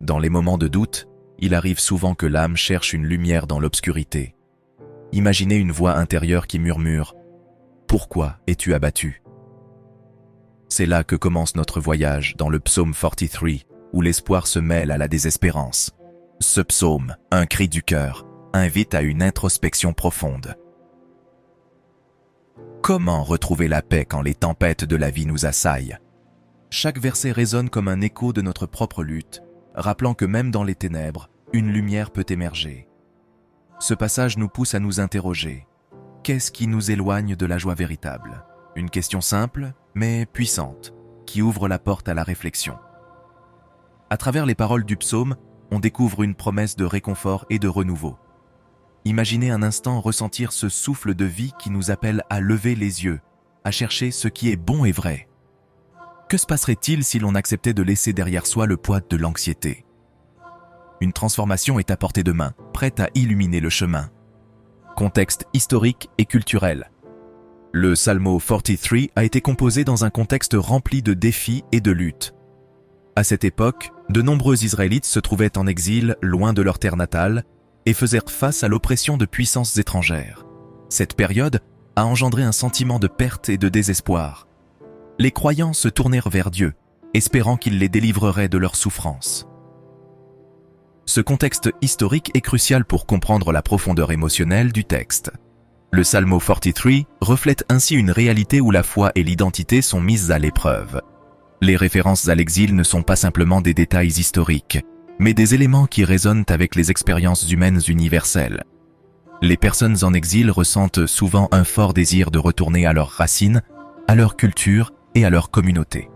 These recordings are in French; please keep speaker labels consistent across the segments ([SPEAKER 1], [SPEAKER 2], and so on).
[SPEAKER 1] Dans les moments de doute, il arrive souvent que l'âme cherche une lumière dans l'obscurité. Imaginez une voix intérieure qui murmure « Pourquoi es-tu abattu ?» C'est là que commence notre voyage dans le psaume 43, où l'espoir se mêle à la désespérance. Ce psaume, un cri du cœur, invite à une introspection profonde. Comment retrouver la paix quand les tempêtes de la vie nous assaillent? Chaque verset résonne comme un écho de notre propre lutte, rappelant que même dans les ténèbres, une lumière peut émerger. Ce passage nous pousse à nous interroger. Qu'est-ce qui nous éloigne de la joie véritable? Une question simple, mais puissante, qui ouvre la porte à la réflexion. À travers les paroles du psaume, on découvre une promesse de réconfort et de renouveau. Imaginez un instant ressentir ce souffle de vie qui nous appelle à lever les yeux, à chercher ce qui est bon et vrai. Que se passerait-il si l'on acceptait de laisser derrière soi le poids de l'anxiété? Une transformation est à portée de main, prête à illuminer le chemin. Contexte historique et culturel. Le Psalmo 43 a été composé dans un contexte rempli de défis et de luttes. À cette époque, de nombreux Israélites se trouvaient en exil, loin de leur terre natale, et faisaient face à l'oppression de puissances étrangères. Cette période a engendré un sentiment de perte et de désespoir. Les croyants se tournèrent vers Dieu, espérant qu'il les délivrerait de leurs souffrances. Ce contexte historique est crucial pour comprendre la profondeur émotionnelle du texte. Le Psalmo 43 reflète ainsi une réalité où la foi et l'identité sont mises à l'épreuve. Les références à l'exil ne sont pas simplement des détails historiques, mais des éléments qui résonnent avec les expériences humaines universelles. Les personnes en exil ressentent souvent un fort désir de retourner à leurs racines, à leur culture et à leur communauté.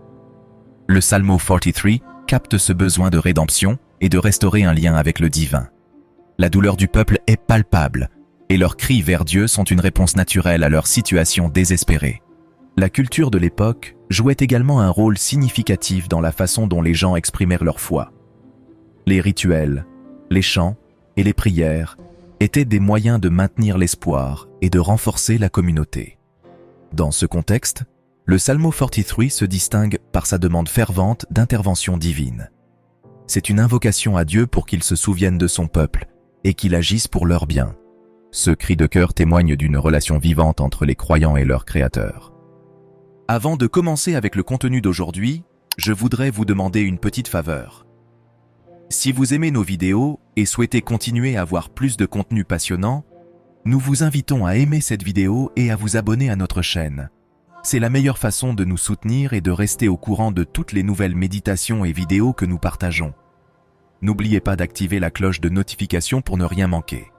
[SPEAKER 1] Le Psalmo 43 capte ce besoin de rédemption et de restaurer un lien avec le divin. La douleur du peuple est palpable, et leurs cris vers Dieu sont une réponse naturelle à leur situation désespérée. La culture de l'époque jouait également un rôle significatif dans la façon dont les gens exprimèrent leur foi. Les rituels, les chants et les prières étaient des moyens de maintenir l'espoir et de renforcer la communauté. Dans ce contexte, le Psalmo 43 se distingue par sa demande fervente d'intervention divine. C'est une invocation à Dieu pour qu'il se souvienne de son peuple et qu'il agisse pour leur bien. Ce cri de cœur témoigne d'une relation vivante entre les croyants et leur Créateur. Avant de commencer avec le contenu d'aujourd'hui, je voudrais vous demander une petite faveur. Si vous aimez nos vidéos et souhaitez continuer à voir plus de contenu passionnant, nous vous invitons à aimer cette vidéo et à vous abonner à notre chaîne. C'est la meilleure façon de nous soutenir et de rester au courant de toutes les nouvelles méditations et vidéos que nous partageons. N'oubliez pas d'activer la cloche de notification pour ne rien manquer.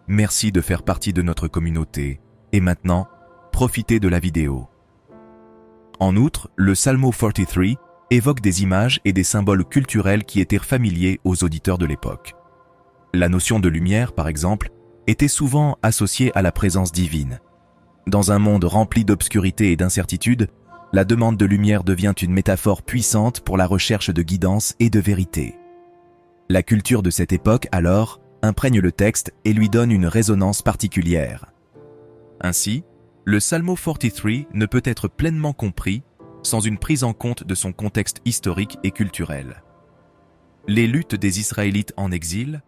[SPEAKER 1] Merci de faire partie de notre communauté. Et maintenant, profitez de la vidéo. En outre, le Psalmo 43 évoque des images et des symboles culturels qui étaient familiers aux auditeurs de l'époque. La notion de lumière, par exemple, était souvent associée à la présence divine. Dans un monde rempli d'obscurité et d'incertitude, la demande de lumière devient une métaphore puissante pour la recherche de guidance et de vérité. La culture de cette époque, alors, imprègne le texte et lui donne une résonance particulière. Ainsi, le Psalmo 43 ne peut être pleinement compris sans une prise en compte de son contexte historique et culturel. Les luttes des Israélites en exil,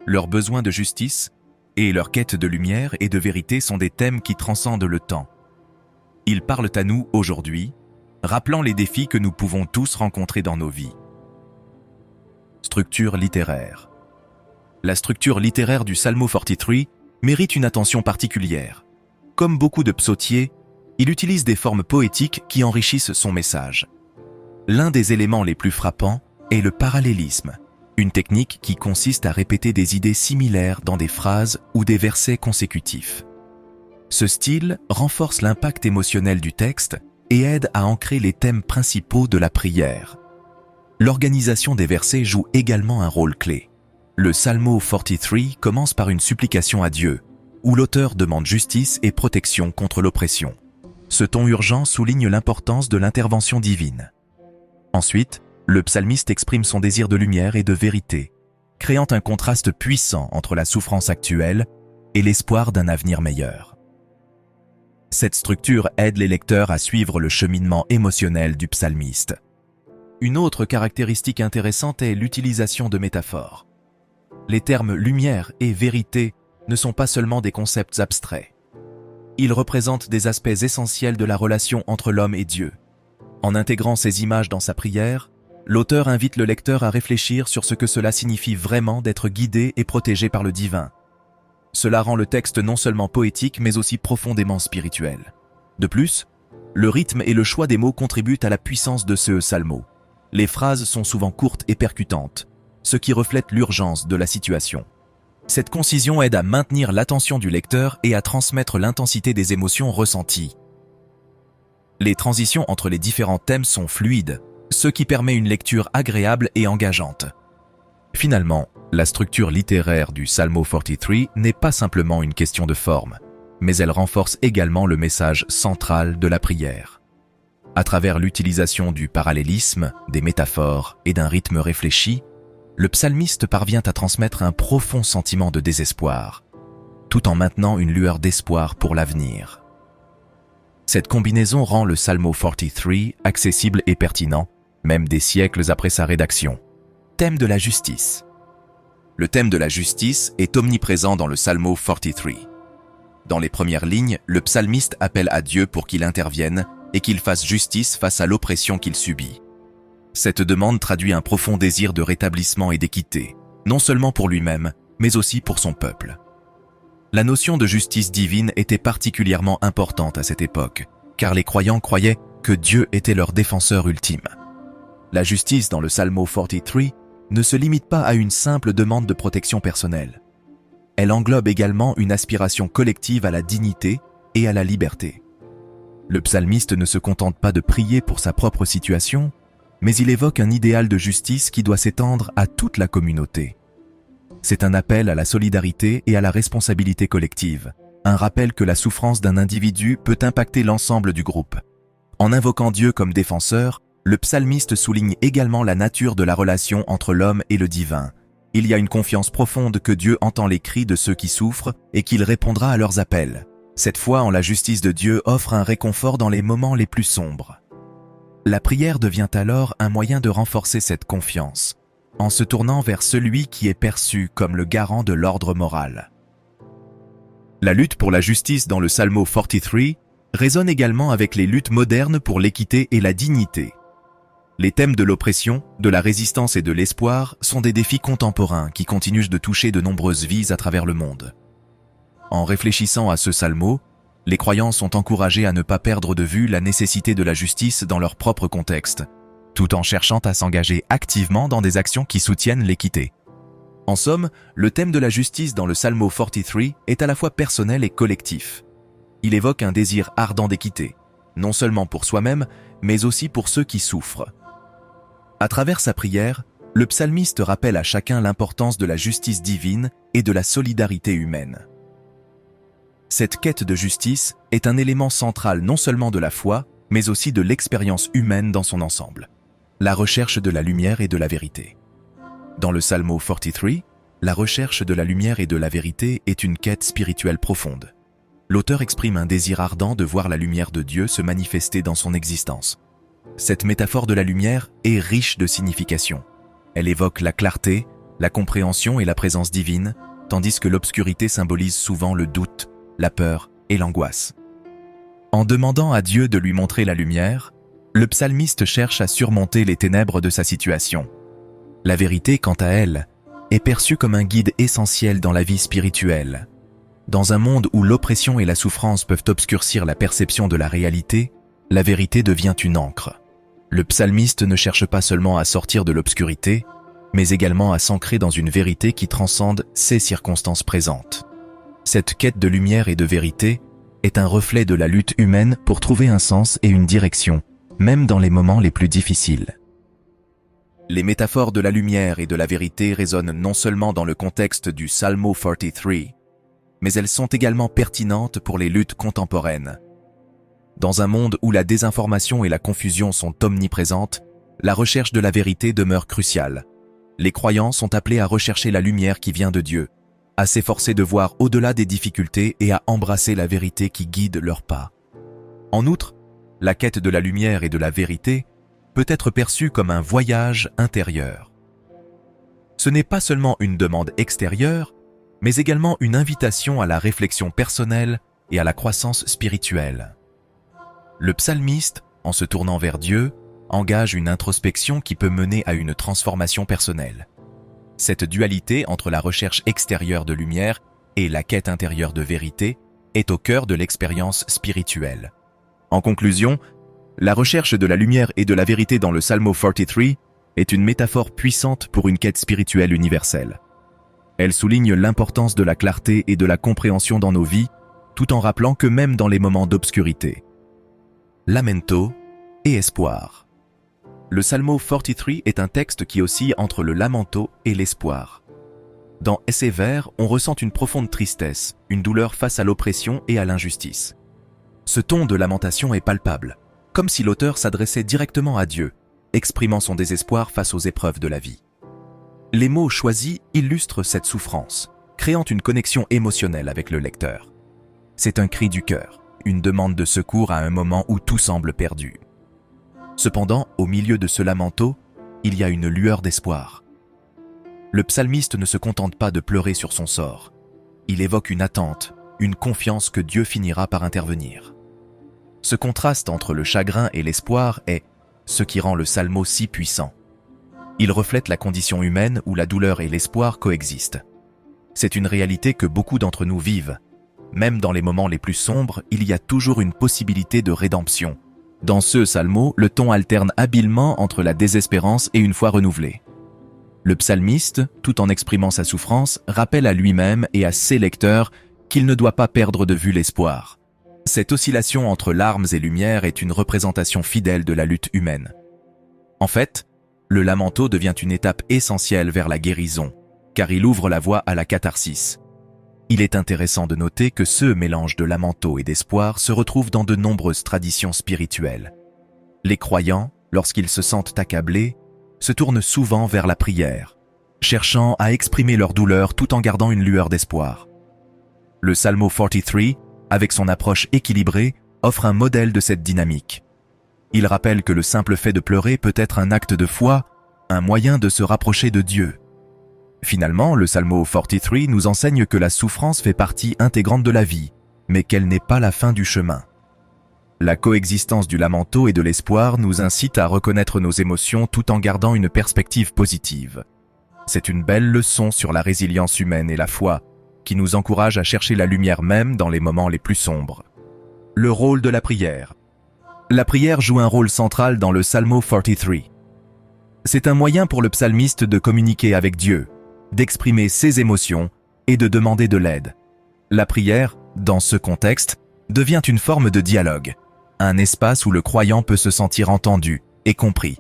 [SPEAKER 1] leurs besoins de justice et leur quête de lumière et de vérité sont des thèmes qui transcendent le temps. Ils parlent à nous aujourd'hui, rappelant les défis que nous pouvons tous rencontrer dans nos vies. Structure littéraire. La structure littéraire du Psalmo 43 mérite une attention particulière. Comme beaucoup de psautiers, il utilise des formes poétiques qui enrichissent son message. L'un des éléments les plus frappants est le parallélisme, une technique qui consiste à répéter des idées similaires dans des phrases ou des versets consécutifs. Ce style renforce l'impact émotionnel du texte et aide à ancrer les thèmes principaux de la prière. L'organisation des versets joue également un rôle clé. Le Psalmo 43 commence par une supplication à Dieu, où l'auteur demande justice et protection contre l'oppression. Ce ton urgent souligne l'importance de l'intervention divine. Ensuite, le psalmiste exprime son désir de lumière et de vérité, créant un contraste puissant entre la souffrance actuelle et l'espoir d'un avenir meilleur. Cette structure aide les lecteurs à suivre le cheminement émotionnel du psalmiste. Une autre caractéristique intéressante est l'utilisation de métaphores. Les termes lumière et vérité ne sont pas seulement des concepts abstraits. Ils représentent des aspects essentiels de la relation entre l'homme et Dieu. En intégrant ces images dans sa prière, l'auteur invite le lecteur à réfléchir sur ce que cela signifie vraiment d'être guidé et protégé par le divin. Cela rend le texte non seulement poétique mais aussi profondément spirituel. De plus, le rythme et le choix des mots contribuent à la puissance de ce psalmo. Les phrases sont souvent courtes et percutantes, ce qui reflète l'urgence de la situation. Cette concision aide à maintenir l'attention du lecteur et à transmettre l'intensité des émotions ressenties. Les transitions entre les différents thèmes sont fluides, ce qui permet une lecture agréable et engageante. Finalement, la structure littéraire du Psalmo 43 n'est pas simplement une question de forme, mais elle renforce également le message central de la prière. À travers l'utilisation du parallélisme, des métaphores et d'un rythme réfléchi, le psalmiste parvient à transmettre un profond sentiment de désespoir, tout en maintenant une lueur d'espoir pour l'avenir. Cette combinaison rend le Psalmo 43 accessible et pertinent, même des siècles après sa rédaction. Thème de la justice. Le thème de la justice est omniprésent dans le Psalmo 43. Dans les premières lignes, le psalmiste appelle à Dieu pour qu'il intervienne et qu'il fasse justice face à l'oppression qu'il subit. Cette demande traduit un profond désir de rétablissement et d'équité, non seulement pour lui-même, mais aussi pour son peuple. La notion de justice divine était particulièrement importante à cette époque, car les croyants croyaient que Dieu était leur défenseur ultime. La justice dans le Psalmo 43 ne se limite pas à une simple demande de protection personnelle. Elle englobe également une aspiration collective à la dignité et à la liberté. Le psalmiste ne se contente pas de prier pour sa propre situation, mais il évoque un idéal de justice qui doit s'étendre à toute la communauté. C'est un appel à la solidarité et à la responsabilité collective, un rappel que la souffrance d'un individu peut impacter l'ensemble du groupe. En invoquant Dieu comme défenseur, le psalmiste souligne également la nature de la relation entre l'homme et le divin. Il y a une confiance profonde que Dieu entend les cris de ceux qui souffrent et qu'il répondra à leurs appels. Cette foi en la justice de Dieu offre un réconfort dans les moments les plus sombres. La prière devient alors un moyen de renforcer cette confiance, en se tournant vers celui qui est perçu comme le garant de l'ordre moral. La lutte pour la justice dans le Psalmo 43 résonne également avec les luttes modernes pour l'équité et la dignité. Les thèmes de l'oppression, de la résistance et de l'espoir sont des défis contemporains qui continuent de toucher de nombreuses vies à travers le monde. En réfléchissant à ce psalmo, les croyants sont encouragés à ne pas perdre de vue la nécessité de la justice dans leur propre contexte, tout en cherchant à s'engager activement dans des actions qui soutiennent l'équité. En somme, le thème de la justice dans le Psalmo 43 est à la fois personnel et collectif. Il évoque un désir ardent d'équité, non seulement pour soi-même, mais aussi pour ceux qui souffrent. À travers sa prière, le psalmiste rappelle à chacun l'importance de la justice divine et de la solidarité humaine. Cette quête de justice est un élément central non seulement de la foi, mais aussi de l'expérience humaine dans son ensemble. La recherche de la lumière et de la vérité. Dans le Psalmo 43, la recherche de la lumière et de la vérité est une quête spirituelle profonde. L'auteur exprime un désir ardent de voir la lumière de Dieu se manifester dans son existence. Cette métaphore de la lumière est riche de signification. Elle évoque la clarté, la compréhension et la présence divine, tandis que l'obscurité symbolise souvent le doute, la peur et l'angoisse. En demandant à Dieu de lui montrer la lumière, le psalmiste cherche à surmonter les ténèbres de sa situation. La vérité, quant à elle, est perçue comme un guide essentiel dans la vie spirituelle. Dans un monde où l'oppression et la souffrance peuvent obscurcir la perception de la réalité, la vérité devient une encre. Le psalmiste ne cherche pas seulement à sortir de l'obscurité, mais également à s'ancrer dans une vérité qui transcende ses circonstances présentes. Cette quête de lumière et de vérité est un reflet de la lutte humaine pour trouver un sens et une direction, même dans les moments les plus difficiles. Les métaphores de la lumière et de la vérité résonnent non seulement dans le contexte du Psalmo 43, mais elles sont également pertinentes pour les luttes contemporaines. Dans un monde où la désinformation et la confusion sont omniprésentes, la recherche de la vérité demeure cruciale. Les croyants sont appelés à rechercher la lumière qui vient de Dieu, à s'efforcer de voir au-delà des difficultés et à embrasser la vérité qui guide leurs pas. En outre, la quête de la lumière et de la vérité peut être perçu comme un voyage intérieur. Ce n'est pas seulement une demande extérieure, mais également une invitation à la réflexion personnelle et à la croissance spirituelle. Le psalmiste, en se tournant vers Dieu, engage une introspection qui peut mener à une transformation personnelle. Cette dualité entre la recherche extérieure de lumière et la quête intérieure de vérité est au cœur de l'expérience spirituelle. En conclusion, la recherche de la lumière et de la vérité dans le Psalmo 43 est une métaphore puissante pour une quête spirituelle universelle. Elle souligne l'importance de la clarté et de la compréhension dans nos vies, tout en rappelant que même dans les moments d'obscurité, lamento et espoir. Le Psalmo 43 est un texte qui oscille entre le lamento et l'espoir. Dans ces vers, on ressent une profonde tristesse, une douleur face à l'oppression et à l'injustice. Ce ton de lamentation est palpable, comme si l'auteur s'adressait directement à Dieu, exprimant son désespoir face aux épreuves de la vie. Les mots choisis illustrent cette souffrance, créant une connexion émotionnelle avec le lecteur. C'est un cri du cœur, une demande de secours à un moment où tout semble perdu. Cependant, au milieu de ce lamento, il y a une lueur d'espoir. Le psalmiste ne se contente pas de pleurer sur son sort. Il évoque une attente, une confiance que Dieu finira par intervenir. Ce contraste entre le chagrin et l'espoir est ce qui rend le psalmo si puissant. Il reflète la condition humaine où la douleur et l'espoir coexistent. C'est une réalité que beaucoup d'entre nous vivent. Même dans les moments les plus sombres, il y a toujours une possibilité de rédemption. Dans ce psalmo, le ton alterne habilement entre la désespérance et une foi renouvelée. Le psalmiste, tout en exprimant sa souffrance, rappelle à lui-même et à ses lecteurs qu'il ne doit pas perdre de vue l'espoir. Cette oscillation entre larmes et lumière est une représentation fidèle de la lutte humaine. En fait, le lamento devient une étape essentielle vers la guérison, car il ouvre la voie à la catharsis. Il est intéressant de noter que ce mélange de lamento et d'espoir se retrouve dans de nombreuses traditions spirituelles. Les croyants, lorsqu'ils se sentent accablés, se tournent souvent vers la prière, cherchant à exprimer leur douleur tout en gardant une lueur d'espoir. Le Psalmo 43, avec son approche équilibrée, offre un modèle de cette dynamique. Il rappelle que le simple fait de pleurer peut être un acte de foi, un moyen de se rapprocher de Dieu. Finalement, le Psalmo 43 nous enseigne que la souffrance fait partie intégrante de la vie, mais qu'elle n'est pas la fin du chemin. La coexistence du lamento et de l'espoir nous incite à reconnaître nos émotions tout en gardant une perspective positive. C'est une belle leçon sur la résilience humaine et la foi, qui nous encourage à chercher la lumière même dans les moments les plus sombres. Le rôle de la prière. La prière joue un rôle central dans le Psalmo 43. C'est un moyen pour le psalmiste de communiquer avec Dieu, d'exprimer ses émotions et de demander de l'aide. La prière, dans ce contexte, devient une forme de dialogue, un espace où le croyant peut se sentir entendu et compris.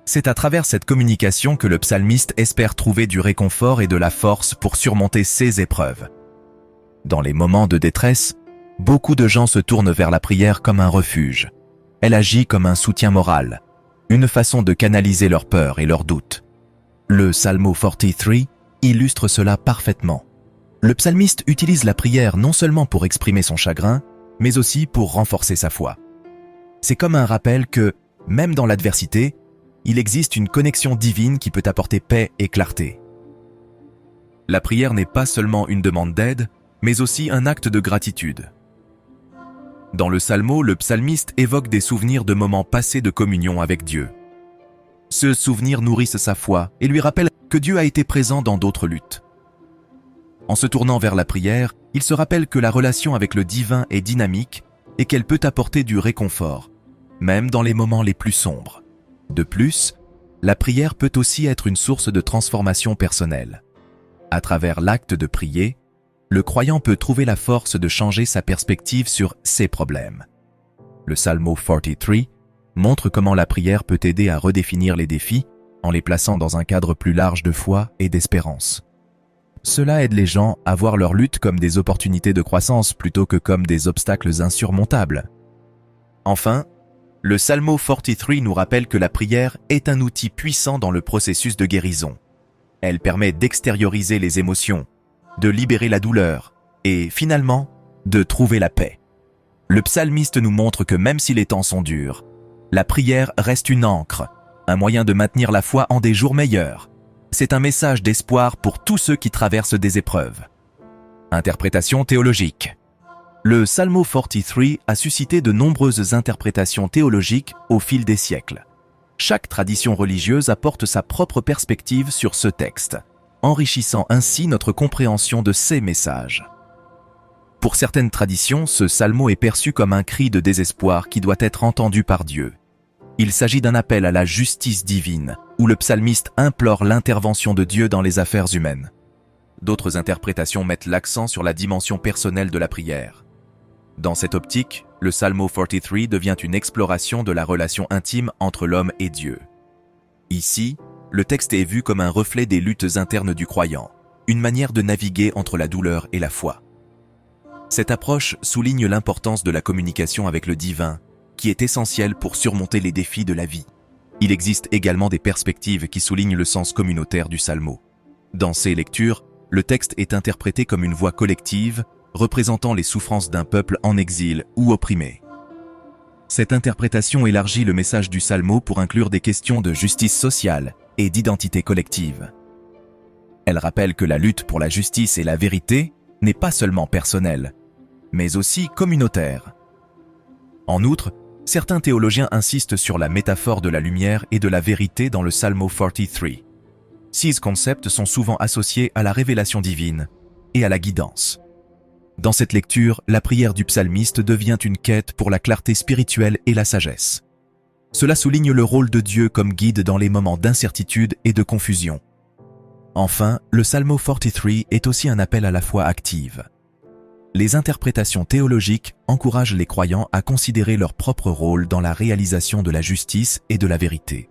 [SPEAKER 1] C'est à travers cette communication que le psalmiste espère trouver du réconfort et de la force pour surmonter ses épreuves. Dans les moments de détresse, beaucoup de gens se tournent vers la prière comme un refuge. Elle agit comme un soutien moral, une façon de canaliser leurs peurs et leurs doutes. Le Psalmo 43 illustre cela parfaitement. Le psalmiste utilise la prière non seulement pour exprimer son chagrin, mais aussi pour renforcer sa foi. C'est comme un rappel que, même dans l'adversité, il existe une connexion divine qui peut apporter paix et clarté. La prière n'est pas seulement une demande d'aide, mais aussi un acte de gratitude. Dans le Psalmo, le psalmiste évoque des souvenirs de moments passés de communion avec Dieu. Ce souvenir nourrissent sa foi et lui rappelle que Dieu a été présent dans d'autres luttes. En se tournant vers la prière, il se rappelle que la relation avec le divin est dynamique et qu'elle peut apporter du réconfort, même dans les moments les plus sombres. De plus, la prière peut aussi être une source de transformation personnelle. À travers l'acte de prier, le croyant peut trouver la force de changer sa perspective sur ses problèmes. Le Psalmo 43 montre comment la prière peut aider à redéfinir les défis en les plaçant dans un cadre plus large de foi et d'espérance. Cela aide les gens à voir leur lutte comme des opportunités de croissance plutôt que comme des obstacles insurmontables. Enfin, le Psalmo 43 nous rappelle que la prière est un outil puissant dans le processus de guérison. Elle permet d'extérioriser les émotions, de libérer la douleur et, finalement, de trouver la paix. Le psalmiste nous montre que même si les temps sont durs, La prière reste une ancre, un moyen de maintenir la foi en des jours meilleurs. C'est un message d'espoir pour tous ceux qui traversent des épreuves. Interprétation théologique. Le Psalmo 43 a suscité de nombreuses interprétations théologiques au fil des siècles. Chaque tradition religieuse apporte sa propre perspective sur ce texte, enrichissant ainsi notre compréhension de ces messages. Pour certaines traditions, ce psalmo est perçu comme un cri de désespoir qui doit être entendu par Dieu. Il s'agit d'un appel à la justice divine, où le psalmiste implore l'intervention de Dieu dans les affaires humaines. D'autres interprétations mettent l'accent sur la dimension personnelle de la prière. Dans cette optique, le Psalmo 43 devient une exploration de la relation intime entre l'homme et Dieu. Ici, le texte est vu comme un reflet des luttes internes du croyant, une manière de naviguer entre la douleur et la foi. Cette approche souligne l'importance de la communication avec le divin, qui est essentielle pour surmonter les défis de la vie. Il existe également des perspectives qui soulignent le sens communautaire du psalmo. Dans ces lectures, le texte est interprété comme une voix collective, représentant les souffrances d'un peuple en exil ou opprimé. Cette interprétation élargit le message du psalmo pour inclure des questions de justice sociale et d'identité collective. Elle rappelle que la lutte pour la justice et la vérité n'est pas seulement personnelle, mais aussi communautaire. En outre, certains théologiens insistent sur la métaphore de la lumière et de la vérité dans le Psalmo 43. Ces concepts sont souvent associés à la révélation divine et à la guidance. Dans cette lecture, la prière du psalmiste devient une quête pour la clarté spirituelle et la sagesse. Cela souligne le rôle de Dieu comme guide dans les moments d'incertitude et de confusion. Enfin, le Psalmo 43 est aussi un appel à la foi active. Les interprétations théologiques encouragent les croyants à considérer leur propre rôle dans la réalisation de la justice et de la vérité.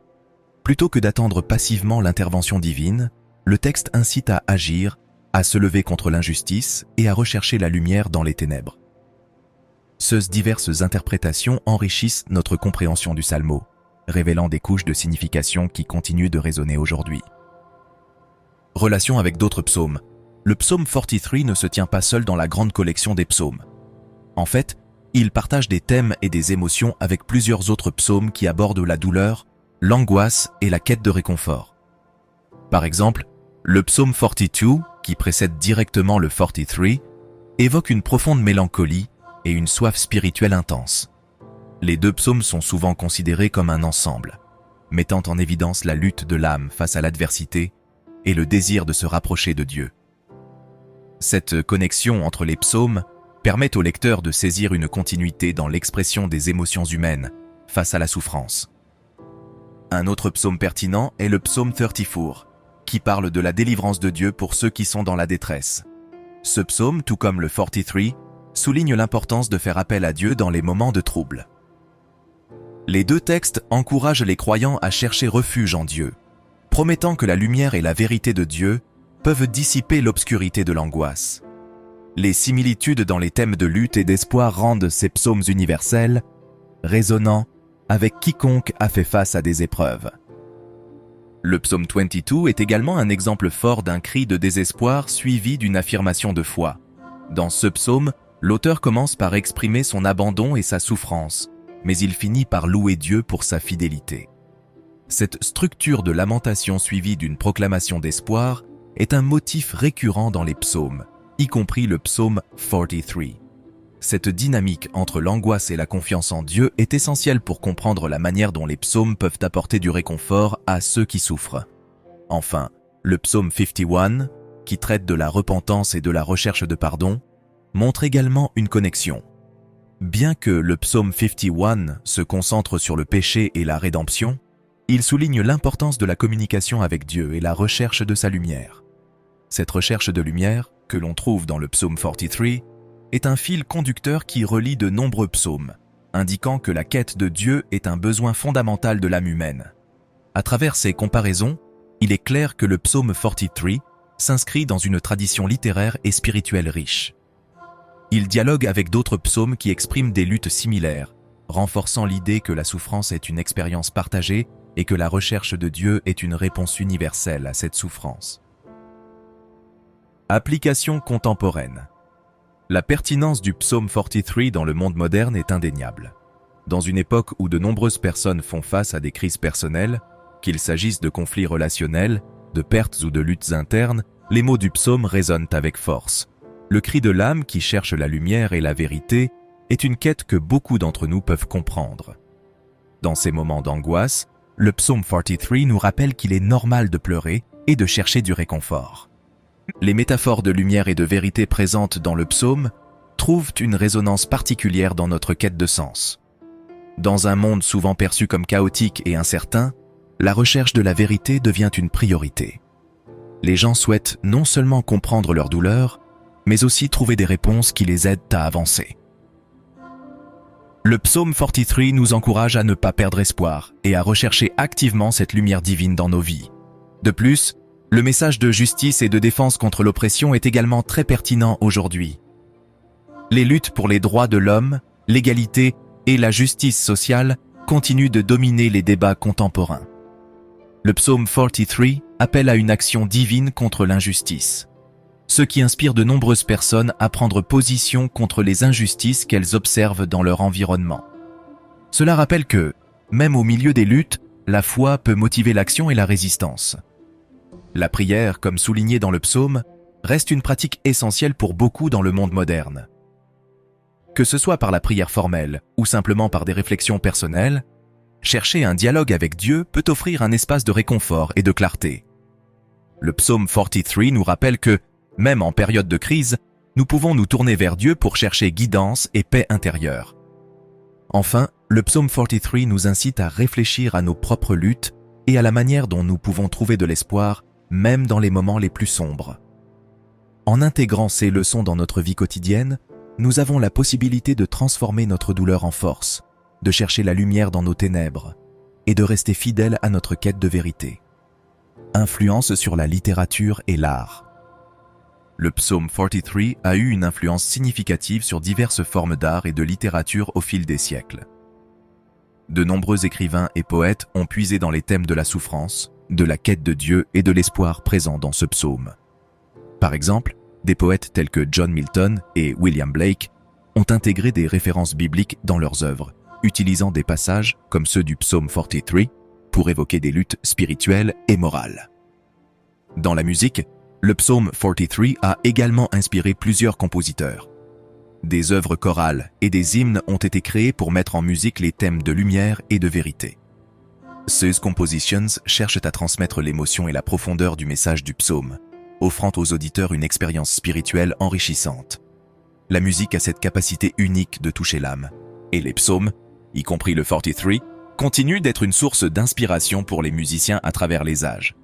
[SPEAKER 1] Plutôt que d'attendre passivement l'intervention divine, le texte incite à agir, à se lever contre l'injustice et à rechercher la lumière dans les ténèbres. Ces diverses interprétations enrichissent notre compréhension du psalmo, révélant des couches de signification qui continuent de résonner aujourd'hui. Relation avec d'autres psaumes. Le psaume 43 ne se tient pas seul dans la grande collection des psaumes. En fait, il partage des thèmes et des émotions avec plusieurs autres psaumes qui abordent la douleur, l'angoisse et la quête de réconfort. Par exemple, le psaume 42, qui précède directement le 43, évoque une profonde mélancolie et une soif spirituelle intense. Les deux psaumes sont souvent considérés comme un ensemble, mettant en évidence la lutte de l'âme face à l'adversité et le désir de se rapprocher de Dieu. Cette connexion entre les psaumes permet au lecteur de saisir une continuité dans l'expression des émotions humaines face à la souffrance. Un autre psaume pertinent est le psaume 34, qui parle de la délivrance de Dieu pour ceux qui sont dans la détresse. Ce psaume, tout comme le 43, souligne l'importance de faire appel à Dieu dans les moments de trouble. Les deux textes encouragent les croyants à chercher refuge en Dieu, promettant que la lumière et la vérité de Dieu peuvent dissiper l'obscurité de l'angoisse. Les similitudes dans les thèmes de lutte et d'espoir rendent ces psaumes universels, résonnant avec quiconque a fait face à des épreuves. Le psaume 22 est également un exemple fort d'un cri de désespoir suivi d'une affirmation de foi. Dans ce psaume, l'auteur commence par exprimer son abandon et sa souffrance, mais il finit par louer Dieu pour sa fidélité. Cette structure de lamentation suivie d'une proclamation d'espoir est un motif récurrent dans les psaumes, y compris le psaume 43. Cette dynamique entre l'angoisse et la confiance en Dieu est essentielle pour comprendre la manière dont les psaumes peuvent apporter du réconfort à ceux qui souffrent. Enfin, le psaume 51, qui traite de la repentance et de la recherche de pardon, montre également une connexion. Bien que le psaume 51 se concentre sur le péché et la rédemption, il souligne l'importance de la communication avec Dieu et la recherche de sa lumière. Cette recherche de lumière, que l'on trouve dans le psaume 43, est un fil conducteur qui relie de nombreux psaumes, indiquant que la quête de Dieu est un besoin fondamental de l'âme humaine. À travers ces comparaisons, il est clair que le psaume 43 s'inscrit dans une tradition littéraire et spirituelle riche. Il dialogue avec d'autres psaumes qui expriment des luttes similaires, renforçant l'idée que la souffrance est une expérience partagée et que la recherche de Dieu est une réponse universelle à cette souffrance. Application contemporaine. La pertinence du psaume 43 dans le monde moderne est indéniable. Dans une époque où de nombreuses personnes font face à des crises personnelles, qu'il s'agisse de conflits relationnels, de pertes ou de luttes internes, les mots du psaume résonnent avec force. Le cri de l'âme qui cherche la lumière et la vérité est une quête que beaucoup d'entre nous peuvent comprendre. Dans ces moments d'angoisse, le psaume 43 nous rappelle qu'il est normal de pleurer et de chercher du réconfort. Les métaphores de lumière et de vérité présentes dans le psaume trouvent une résonance particulière dans notre quête de sens. Dans un monde souvent perçu comme chaotique et incertain, la recherche de la vérité devient une priorité. Les gens souhaitent non seulement comprendre leur douleur, mais aussi trouver des réponses qui les aident à avancer. Le psaume 43 nous encourage à ne pas perdre espoir et à rechercher activement cette lumière divine dans nos vies. De plus, le message de justice et de défense contre l'oppression est également très pertinent aujourd'hui. Les luttes pour les droits de l'homme, l'égalité et la justice sociale continuent de dominer les débats contemporains. Le psaume 43 appelle à une action divine contre l'injustice, ce qui inspire de nombreuses personnes à prendre position contre les injustices qu'elles observent dans leur environnement. Cela rappelle que, même au milieu des luttes, la foi peut motiver l'action et la résistance. La prière, comme souligné dans le psaume, reste une pratique essentielle pour beaucoup dans le monde moderne. Que ce soit par la prière formelle ou simplement par des réflexions personnelles, chercher un dialogue avec Dieu peut offrir un espace de réconfort et de clarté. Le psaume 43 nous rappelle que, même en période de crise, nous pouvons nous tourner vers Dieu pour chercher guidance et paix intérieure. Enfin, le psaume 43 nous incite à réfléchir à nos propres luttes et à la manière dont nous pouvons trouver de l'espoir, même dans les moments les plus sombres. En intégrant ces leçons dans notre vie quotidienne, nous avons la possibilité de transformer notre douleur en force, de chercher la lumière dans nos ténèbres et de rester fidèles à notre quête de vérité. Influence sur la littérature et l'art. Le psaume 43 a eu une influence significative sur diverses formes d'art et de littérature au fil des siècles. De nombreux écrivains et poètes ont puisé dans les thèmes de la souffrance, de la quête de Dieu et de l'espoir présents dans ce psaume. Par exemple, des poètes tels que John Milton et William Blake ont intégré des références bibliques dans leurs œuvres, utilisant des passages comme ceux du psaume 43 pour évoquer des luttes spirituelles et morales. Dans la musique, le psaume 43 a également inspiré plusieurs compositeurs. Des œuvres chorales et des hymnes ont été créés pour mettre en musique les thèmes de lumière et de vérité. Ces compositions cherchent à transmettre l'émotion et la profondeur du message du psaume, offrant aux auditeurs une expérience spirituelle enrichissante. La musique a cette capacité unique de toucher l'âme, et les psaumes, y compris le 43, continuent d'être une source d'inspiration pour les musiciens à travers les âges.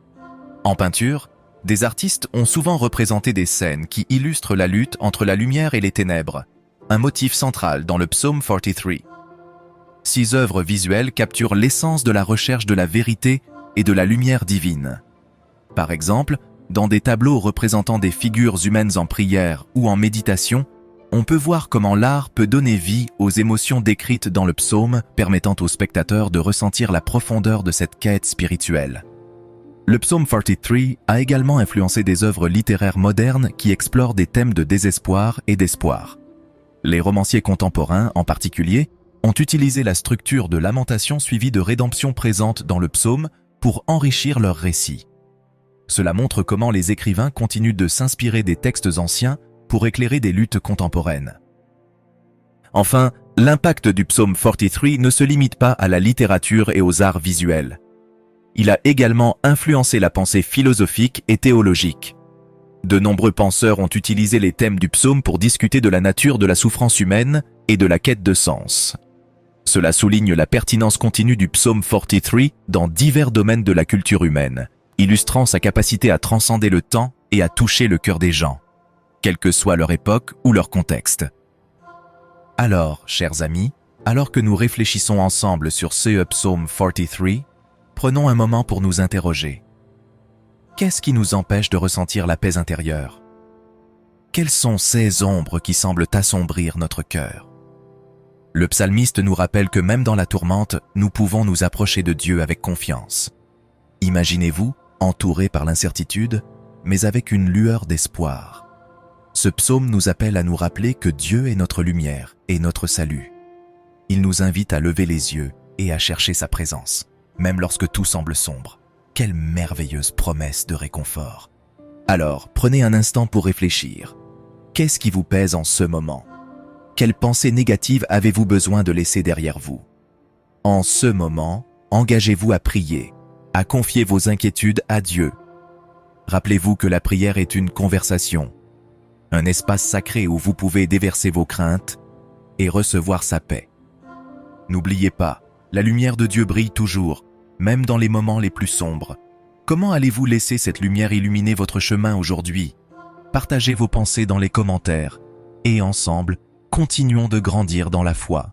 [SPEAKER 1] En peinture, des artistes ont souvent représenté des scènes qui illustrent la lutte entre la lumière et les ténèbres, un motif central dans le psaume 43. Ces œuvres visuelles capturent l'essence de la recherche de la vérité et de la lumière divine. Par exemple, dans des tableaux représentant des figures humaines en prière ou en méditation, on peut voir comment l'art peut donner vie aux émotions décrites dans le psaume, permettant aux spectateurs de ressentir la profondeur de cette quête spirituelle. Le psaume 43 a également influencé des œuvres littéraires modernes qui explorent des thèmes de désespoir et d'espoir. Les romanciers contemporains, en particulier, ont utilisé la structure de lamentation suivie de rédemption présente dans le psaume pour enrichir leurs récits. Cela montre comment les écrivains continuent de s'inspirer des textes anciens pour éclairer des luttes contemporaines. Enfin, l'impact du psaume 43 ne se limite pas à la littérature et aux arts visuels. Il a également influencé la pensée philosophique et théologique. De nombreux penseurs ont utilisé les thèmes du psaume pour discuter de la nature de la souffrance humaine et de la quête de sens. Cela souligne la pertinence continue du psaume 43 dans divers domaines de la culture humaine, illustrant sa capacité à transcender le temps et à toucher le cœur des gens, quelle que soit leur époque ou leur contexte. Alors, chers amis, alors que nous réfléchissons ensemble sur ce psaume 43, prenons un moment pour nous interroger. Qu'est-ce qui nous empêche de ressentir la paix intérieure? Quelles sont ces ombres qui semblent assombrir notre cœur? Le psalmiste nous rappelle que même dans la tourmente, nous pouvons nous approcher de Dieu avec confiance. Imaginez-vous, entouré par l'incertitude, mais avec une lueur d'espoir. Ce psaume nous appelle à nous rappeler que Dieu est notre lumière et notre salut. Il nous invite à lever les yeux et à chercher sa présence, même lorsque tout semble sombre. Quelle merveilleuse promesse de réconfort. Alors, prenez un instant pour réfléchir. Qu'est-ce qui vous pèse en ce moment? Quelles pensées négatives avez-vous besoin de laisser derrière vous? En ce moment, engagez-vous à prier, à confier vos inquiétudes à Dieu. Rappelez-vous que la prière est une conversation, un espace sacré où vous pouvez déverser vos craintes et recevoir sa paix. N'oubliez pas, la lumière de Dieu brille toujours, même dans les moments les plus sombres. Comment allez-vous laisser cette lumière illuminer votre chemin aujourd'hui? Partagez vos pensées dans les commentaires et ensemble, continuons de grandir dans la foi.